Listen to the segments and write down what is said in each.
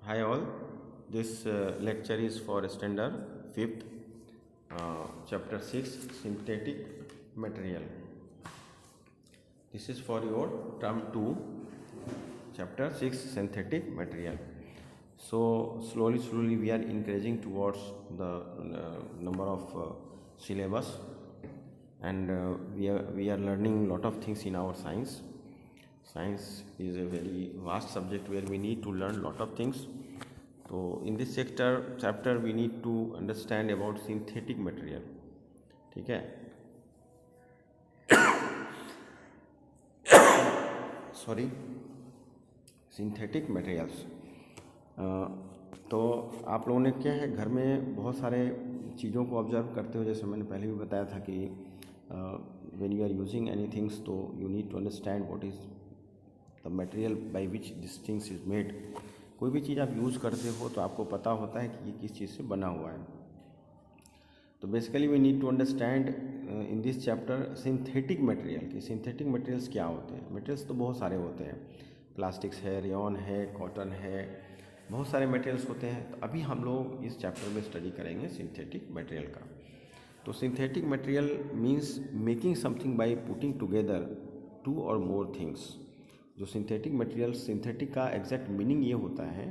Hi all, this lecture is for standard 5th, chapter 6, synthetic material. This is for your term 2, chapter 6, synthetic material. So slowly we are increasing towards the number of syllabus, and we are learning lot of things in our science. Science is a very vast subject where we need to learn lot of things. So in this chapter we need to understand about synthetic material. ठीक है, sorry, synthetic materials. तो आप लोगों ने क्या है, घर में बहुत सारे चीज़ों को ऑब्जर्व करते हो। जैसे मैंने पहले भी बताया था कि when you are using any things, तो you need to understand what is the material by which this things is made. कोई भी चीज़ आप यूज़ करते हो तो आपको पता होता है कि ये किस चीज़ से बना हुआ है। तो basically we need to understand in this chapter synthetic material कि सिंथेटिक मटेरियल्स क्या होते हैं। मटेरियल्स तो बहुत सारे होते हैं, प्लास्टिक्स है, रेयॉन है, कॉटन है, बहुत सारे मटेरियल्स होते हैं। तो अभी हम लोग इस चैप्टर में स्टडी करेंगे सिंथेटिक मटेरियल का। तो synthetic material means making something by putting together two और मोर थिंग्स। जो सिंथेटिक मटेरियल, सिंथेटिक का एग्जैक्ट मीनिंग ये होता है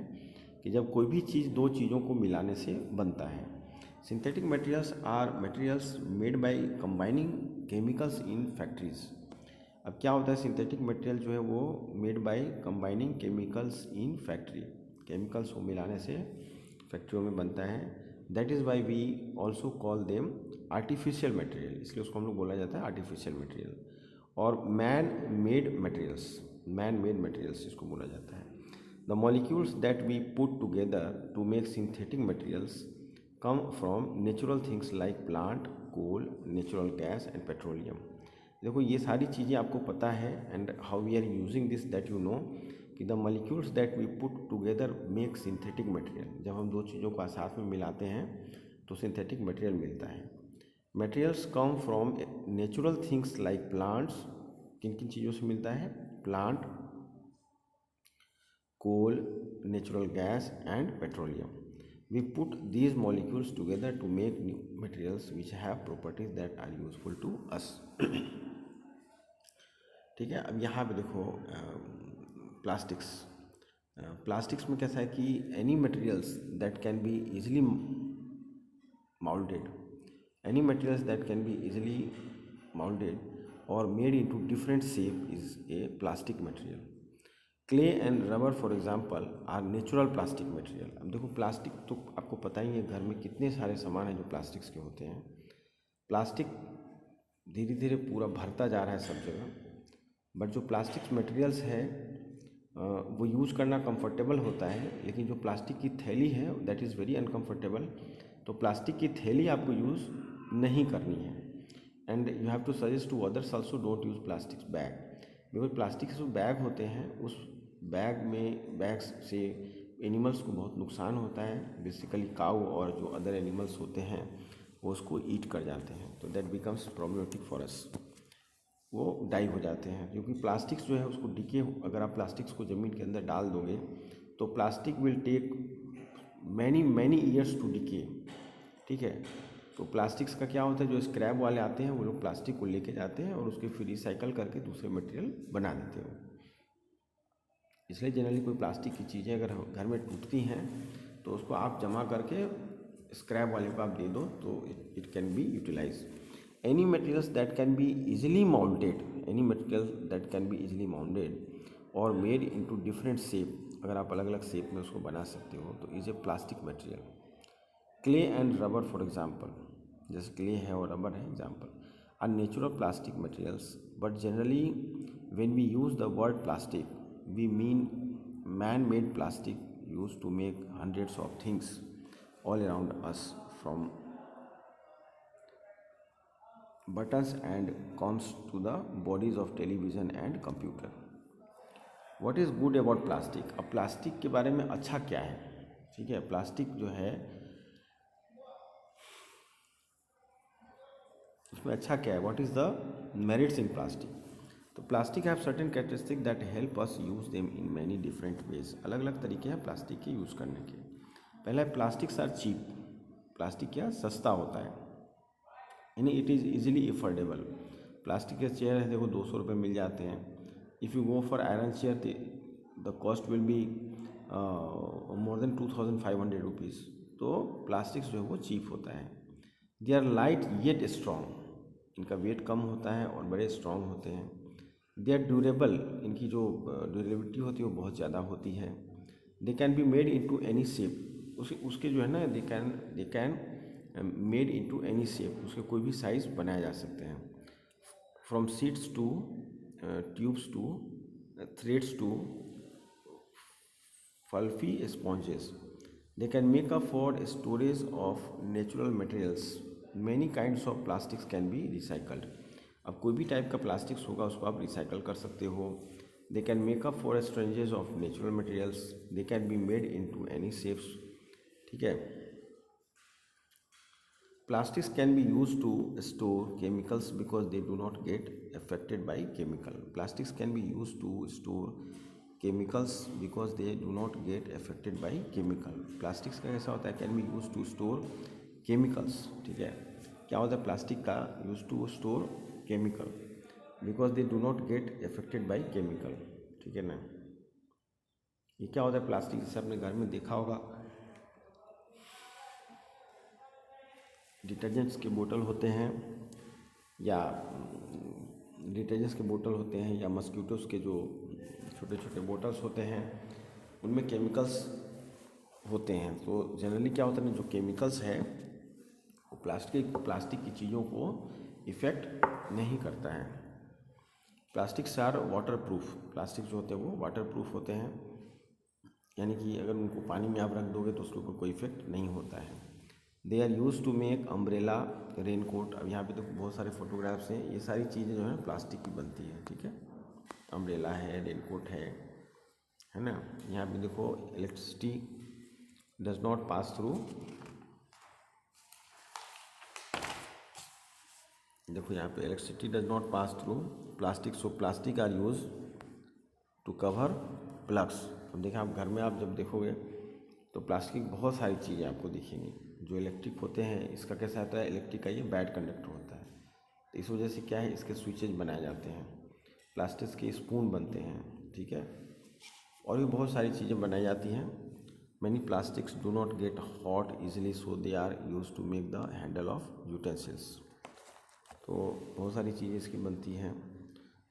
कि जब कोई भी चीज़ दो चीज़ों को मिलाने से बनता है। Synthetic materials are materials made by combining chemicals in factories. अब क्या होता है, सिंथेटिक मटेरियल जो है वो made by combining chemicals in factory. Chemicals को मिलाने से फैक्ट्रियों में बनता है। That is why we also call them artificial material, इसलिए उसको हम लोग बोला जाता है आर्टिफिशियल मटेरियल। और मैन मेड मटेरियल्स इसको बोला जाता है। The molecules that we put together to make synthetic materials come from natural things like plant, coal, natural gas and petroleum. देखो ये सारी चीज़ें आपको पता है, and how we are using this that you know कि the molecules that we put together make synthetic material. जब हम दो चीज़ों को साथ में मिलाते हैं तो सिंथेटिक मटेरियल मिलता है। Materials come from natural things like plants, किन किन चीज़ों से मिलता है? Plant, coal, natural gas and petroleum. We put these molecules together to make new materials which have properties that are useful to us. ठीक है। अब यहाँ पे देखो प्लास्टिक्स में कैसा है कि any materials that can be easily molded or made into different shape is a plastic material. Clay and rubber for example are natural plastic material. अब देखो प्लास्टिक तो आपको पता ही है, घर में कितने सारे सामान हैं जो प्लास्टिक्स के होते हैं। प्लास्टिक धीरे धीरे पूरा भरता जा रहा है सब जगह, बट जो प्लास्टिक मटेरियल्स है वो यूज़ करना कंफर्टेबल होता है, लेकिन जो प्लास्टिक की थैली है दैट इज़ वेरी अनकम्फर्टेबल। तो प्लास्टिक की थैली आपको यूज़ नहीं करनी है, and you have to suggest to others also don't use plastics bag. Because plastic के जो बैग होते हैं उस बैग्स से एनिमल्स को बहुत नुकसान होता है। बेसिकली काऊ और जो अदर एनिमल्स होते हैं वो उसको ईट कर जाते हैं, तो that becomes problematic for us. वो डाई हो जाते हैं क्योंकि प्लास्टिक्स जो है उसको डिके, अगर आप प्लास्टिक्स को ज़मीन के अंदर डाल दोगे तो plastic will take many years to decay. ठीक है। तो प्लास्टिक्स का क्या होता है, जो स्क्रैप वाले आते हैं वो लोग प्लास्टिक को लेके जाते हैं और उसके फिर रिसाइकल करके दूसरे मटेरियल बना देते हैं। इसलिए जनरली कोई प्लास्टिक की चीज़ें अगर घर में टूटती हैं तो उसको आप जमा करके स्क्रैप वाले को आप दे दो तो it can be utilise. Any materials that can be easily mounted और मेड इनटू डिफरेंट शेप, अगर आप अलग अलग शेप में उसको बना सकते हो तो is a plastic material. Clay and rubber for example, जैसे क्ले है और रबर है example, are natural plastic materials, but generally when we use the word plastic we mean man-made plastic used to make hundreds of things all around us, from buttons and cones to the bodies of television and computer. What is good about plastic? अब plastic के बारे में अच्छा क्या है? ठीक है, plastic जो है उसमें अच्छा क्या है? What is the merits in plastic? तो plastic have certain characteristic that help us use them in many different ways. अलग अलग तरीके हैं प्लास्टिक के यूज़ करने के। पहला है प्लास्टिक्स आर चीप। प्लास्टिक क्या सस्ता होता है, यानी it is easily affordable. Plastic के चेयर है देखो 200 रुपये मिल जाते हैं। If you go for iron chair the cost will be more than 2500 rupees. तो प्लास्टिक्स जो है वो चीप होता है। They are light yet strong, इनका वेट कम होता है और बड़े स्ट्रॉन्ग होते हैं। दे आर ड्यूरेबल, इनकी जो ड्यूरेबिलिटी होती है वो बहुत ज़्यादा होती है। They can be made into any shape, उसके जो है ना they can made into any shape, उसके कोई भी साइज़ बनाए जा सकते हैं। From seeds to tubes to threads to fluffy sponges. They can make up for storage of natural materials. Many kinds of plastics can be recycled. अब कोई भी टाइप का प्लास्टिक्स होगा उसको आप रिसाइकल कर सकते हो। They can make up for storages of natural materials. They can be made into any shapes. ठीक है। Plastics can be used to store chemicals because they do not get affected by chemical. Plastics can be used to store chemicals because they do not get affected by chemical. Plastics का कैसा होता है, can be use to store chemicals. ठीक है, क्या होता है plastic का use to store chemical because they do not get affected by chemical. ठीक है ना। ये क्या होता है प्लास्टिक, जैसे आपने घर में देखा होगा डिटर्जेंट्स के बोतल होते हैं या डिटर्जेंट्स के बोतल होते हैं या मस्कीटोस के जो छोटे छोटे बोतल्स होते हैं उनमें केमिकल्स होते हैं। तो जनरली क्या होता है जो केमिकल्स है वो प्लास्टिक की चीज़ों को इफ़ेक्ट नहीं करता है। Plastics are water proof. Plastic जो होते हैं वो वाटर प्रूफ होते हैं, यानी कि अगर उनको पानी में आप रख दोगे तो उसके ऊपर कोई इफेक्ट नहीं होता है। They are use to make umbrella, raincoat. अब यहाँ पे तो बहुत सारे फोटोग्राफ्स हैं, ये सारी चीज़ें जो है प्लास्टिक की बनती है। ठीक है, अम्ब्रेला है, रेनकोट है ना। यहाँ पे देखो electricity does not pass through. देखो यहाँ पे electricity does not pass through plastic, so plastic are use to cover plugs. अब देखिए आप घर में आप जब देखोगे तो प्लास्टिक की बहुत सारी चीज़ें आपको दिखेंगी जो इलेक्ट्रिक होते हैं। इसका कैसा होता है, इलेक्ट्रिक का ये बैड कंडक्टर होता है, तो इस वजह से क्या है इसके स्विचेज बनाए जाते हैं। प्लास्टिक के स्पून बनते हैं। ठीक है, और भी बहुत सारी चीज़ें बनाई जाती हैं। Many plastics do not get hot easily, so they are use to make the handle of utensils. तो बहुत सारी चीज़ें इसकी बनती हैं।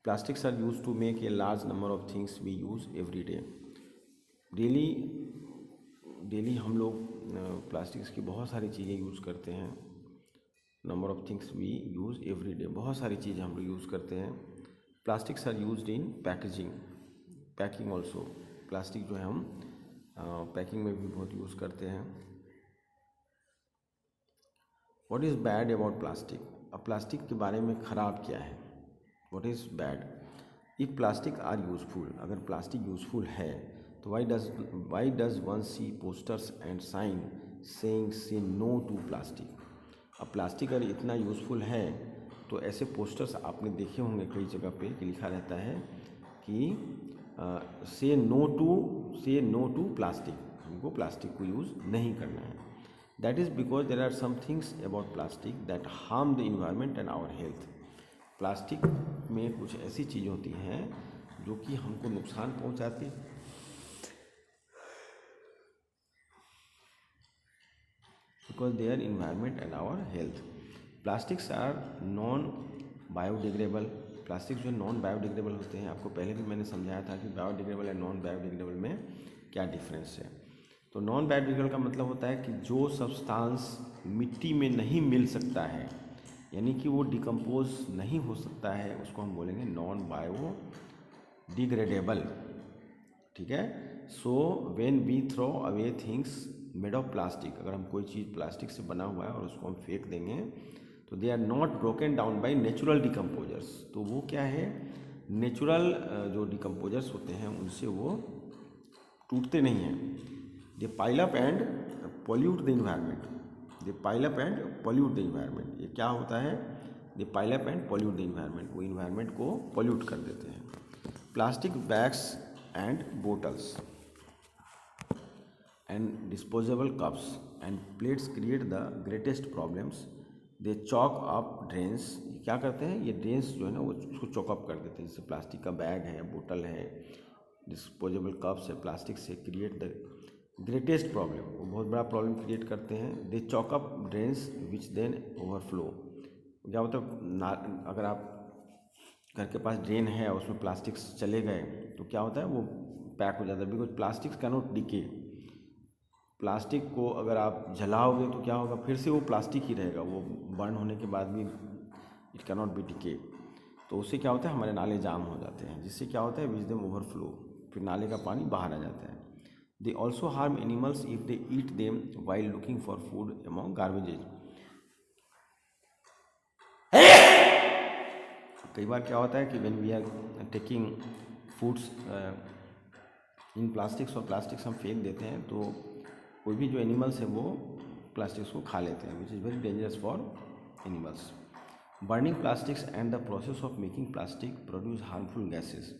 Plastics are use to make a large number of things we use every day. Daily हम लोग plastics की बहुत सारी चीज़ें यूज़ करते हैं। Number of things we use every day, बहुत सारी चीज़ें हम लोग यूज़ करते हैं। Plastics are used in packing also. Plastic जो है हम पैकिंग में भी बहुत यूज़ करते हैं। What is bad about plastic. अब प्लास्टिक के बारे में ख़राब क्या है, what is bad. If plastic are useful, अगर प्लास्टिक यूज़फुल है तो why does one see posters and sign saying say no to plastic. अब प्लास्टिक अगर इतना यूज़फुल है तो ऐसे पोस्टर्स आपने देखे होंगे कई जगह पे कि लिखा रहता है कि से नो टू प्लास्टिक, हमको प्लास्टिक को यूज़ नहीं करना है। That is because there are some things about plastic that harm the environment and our health. Plastic में कुछ ऐसी चीज़ें होती हैं जो कि हमको नुकसान पहुंचाती है, because they are environment and our health. Plastics are non biodegradable. Plastic जो नॉन बायोडिग्रेडेबल होते हैं, आपको पहले भी मैंने समझाया था कि बायोडिग्रेडेबल एंड नॉन बायोडिग्रेडेबल में क्या डिफरेंस है। तो नॉन बायोडिग्रेडेबल का मतलब होता है कि जो सब्सटेंस मिट्टी में नहीं मिल सकता है, यानी कि वो डिकम्पोज नहीं हो सकता है, उसको हम बोलेंगे नॉन बायोडिग्रेडेबल। ठीक है, so when we throw away things made of plastic, अगर हम कोई चीज़ प्लास्टिक से बना हुआ है और उसको हम फेंक देंगे तो they are not broken down by natural decomposers. तो वो क्या है, नेचुरल जो डिकम्पोजर्स होते हैं उनसे वो टूटते नहीं हैं। They pile up and pollute the environment. ये क्या होता है, they pile up and pollute the environment, वो इन्वायरमेंट को पॉल्यूट कर देते हैं। Plastic bags and bottles and disposable cups and plates create the greatest problems. They choke up drains, क्या करते हैं ये ड्रेन्स जो है ना वो उसको चॉकअप कर देते हैं। जैसे प्लास्टिक का बैग है, बोतल है, डिस्पोजेबल कप्स है, प्लास्टिक से क्रिएट द ग्रेटेस्ट प्रॉब्लम, वो बहुत बड़ा प्रॉब्लम क्रिएट करते हैं। They choke up drains which then overflow, क्या मतलब ना, अगर आप घर के पास ड्रेन है और उसमें प्लास्टिक्स चले गए तो क्या होता है वो पैक हो जाता है, because plastics cannot decay. Plastic को अगर आप जलाओगे तो क्या होगा, फिर से वो प्लास्टिक ही रहेगा, वो बर्न होने के बाद भी इट कैनॉट बी डिके। तो उससे क्या होता है हमारे नाले जाम हो जाते हैं, जिससे क्या होता है विच देम ओवरफ्लो, फिर नाले का पानी बाहर आ जाता है। They also harm animals if they eat them while looking for food among garbages. कई बार क्या होता है कि when we are taking foods in plastics और प्लास्टिक्स हम फेंक देते हैं तो कोई भी जो एनिमल्स हैं वो प्लास्टिक्स को खा लेते हैं, which is very dangerous for animals. Burning plastics and the process of making plastic produce harmful gases.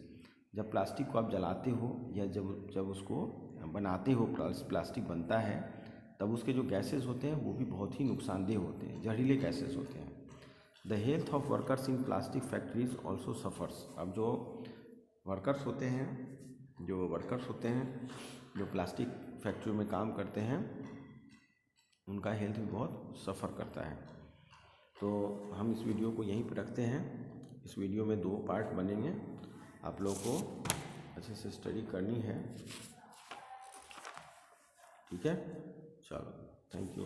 जब प्लास्टिक को आप जलाते हो या जब उसको बनाते हो, प्लास्टिक बनता है, तब उसके जो गैसेस होते हैं वो भी बहुत ही नुकसानदेह होते हैं, जहरीले गैसेस होते हैं। The health of workers in plastic factories also suffers. अब जो वर्कर्स होते हैं जो प्लास्टिक फैक्ट्री में काम करते हैं उनका हेल्थ भी बहुत सफ़र करता है। तो हम इस वीडियो को यहीं पर रखते हैं। इस वीडियो में 2 पार्ट बनेंगे, आप लोगों को अच्छे से स्टडी करनी है, ठीक है। चलो, थैंक यू।